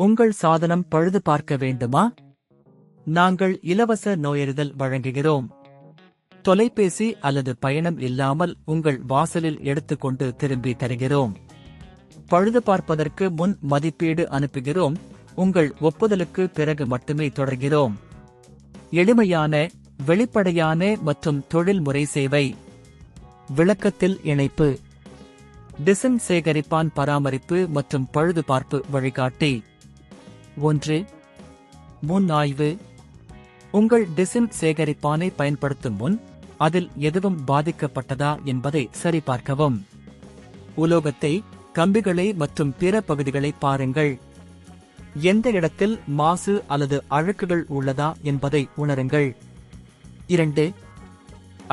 உங்கள் சாதனம் பழுது பார்க்க வேண்டுமா? நாங்கள் இலவச நோயறிதல் வழங்குகிறோம். தொலைபேசி அல்லது பயணம் இல்லாமல் உங்கள் வாசலில் எடுத்துக்கொண்டு திரும்பி தருகிறோம். பழுது பார்ப்பதற்கு முன் மதிப்பீடு அனுப்புகிறோம். உங்கள் ஒப்புதலுக்கு பிறகு மட்டுமே தொடர்கிறோம். எளிமையான, வெளிப்படையான மற்றும் தொழில்முறை சேவை. விளக்கத்தில் இணைப்பு. டிசன் சேகரிப்பான் பராமரிப்பு மற்றும் பழுதுபார்ப்பு வழிகாட்டி. 1. முன் ஆய்வு. உங்கள் டிசன் சேகரிப்பானை பயன்படுத்தும் முன் அதில் எதுவும் பாதிக்கப்பட்டதா என்பதை சரிபார்க்கவும். உலோகத்தை, கம்பிகளை மற்றும் பிற பகுதிகளை பாருங்கள். எந்த இடத்தில் மாசு அல்லது அழுக்குகள் உள்ளதா என்பதை உணருங்கள். 2.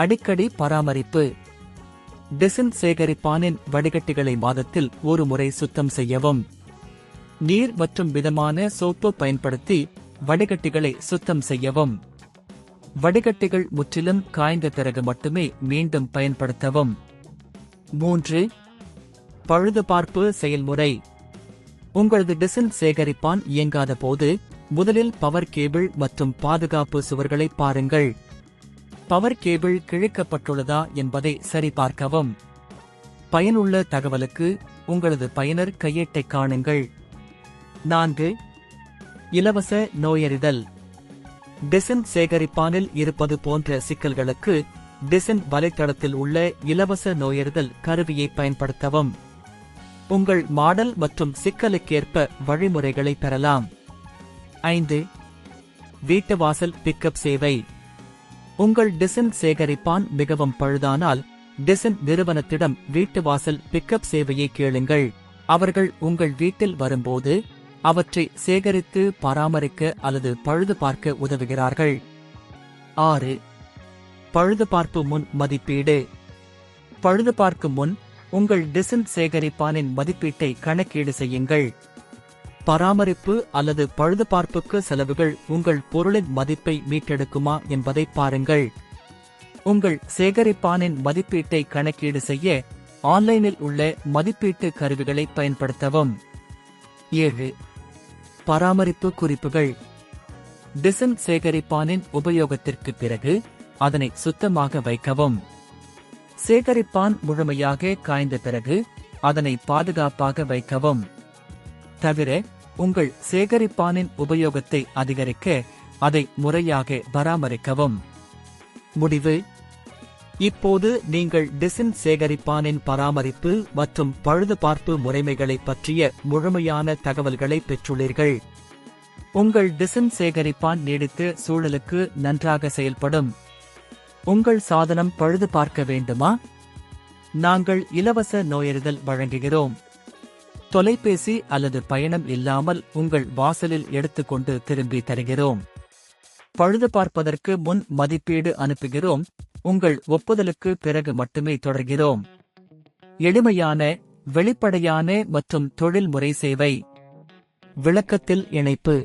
அடிக்கடி பராமரிப்பு. டிசன் சேகரிப்பானின் வடிகட்டிகளை மாதத்தில் ஒரு முறை சுத்தம் செய்யவும். நீர் மற்றும் மிதமான சோப்பு பயன்படுத்தி வடிகட்டிகளை சுத்தம் செய்யவும். வடிகட்டிகள் முற்றிலும் காய்ந்த பிறகு மட்டுமே மீண்டும் பயன்படுத்தவும். 3. பழுதுபார்ப்பு செயல்முறை. உங்களது டிசன் சேகரிப்பான் இயங்காத போது முதலில் பவர் கேபிள் மற்றும் பாதுகாப்பு சுவர்களை பாருங்கள். பவர் கேபிள் கிழிக்கப்பட்டுள்ளதா என்பதை சரிபார்க்கவும். பயனுள்ள தகவலுக்கு உங்களது பயனர் கையேட்டை காணுங்கள். 4. இலவச நோயறிதல். டிசன் சேகரிப்பானில் இருப்பது போன்ற சிக்கல்களுக்கு டிசன் வலைத்தளத்தில் உள்ள இலவச நோயறிதல் கருவியை பயன்படுத்தவும். உங்கள் மாடல் மற்றும் சிக்கலுக்கேற்ப வழிமுறைகளை பெறலாம். 5. வீட்டு வாசல் பிக்கப் சேவை. உங்கள் டிசன் சேகரிப்பான் மிகவும் பழுதானால் டிசன் நிறுவனத்திடம் வீட்டு வாசல் பிக்கப் சேவையை கேளுங்கள். அவர்கள் உங்கள் வீட்டில் வரும்போது அவற்றை சேகரித்து பராமரிக்க அல்லது பழுது பார்க்க உதவுகிறார்கள். 6. பழுதுபார்ப்பு முன் மதிப்பீடு. பழுது பார்க்கும் முன் உங்கள் டிசன் சேகரிப்பானின் மதிப்பீட்டை கணக்கீடு செய்யுங்கள். பராமரிப்பு அல்லது பழுதுபார்ப்புக்கு செலவுகள் உங்கள் பொருளின் மதிப்பை மீட்டெடுக்குமா என்பதை பாருங்கள். உங்கள் சேகரிப்பானின் மதிப்பீட்டை கணக்கீடு செய்ய ஆன்லைனில் உள்ள மதிப்பீட்டு கருவிகளை பயன்படுத்தவும். 7. பராமரிப்பு குறிப்புகள். டிசன் சேகரிப்பானின் உபயோகத்திற்கு பிறகு அதனை சுத்தமாக வைக்கவும். சேகரிப்பான் முழுமையாக காய்ந்த பிறகு அதனை பாதுகாப்பாக வைக்கவும். தவிர உங்கள் சேகரிப்பானின் உபயோகத்தை அதிகரிக்க அதை முறையாக பராமரிக்கவும். முடிவு. இப்போது நீங்கள் டிசன் சேகரிப்பானின் பராமரிப்பு மற்றும் பழுதுபார்ப்பு முறைமைகளைப் பற்றிய முழுமையான தகவல்களை பெற்றுள்ளீர்கள். உங்கள் டிசன் சேகரிப்பான் நீடித்த சூழலுக்கு நன்றாக செயல்படும். உங்கள் சாதனம் பழுது பார்க்க வேண்டுமா? நாங்கள் இலவச நோயறிதல் வழங்குகிறோம். தொலைபேசி அல்லது பயணம் இல்லாமல் உங்கள் வாசலில் எடுத்துக்கொண்டு திரும்பி தருகிறோம். பழுது பார்ப்பதற்கு முன் மதிப்பீடு அனுப்புகிறோம். உங்கள் ஒப்புதலுக்கு பிறகு மட்டுமே தொடர்கிறோம். எளிமையான, வெளிப்படையான மற்றும் தொழில்முறை சேவை. விளக்கத்தில் இணைப்பு.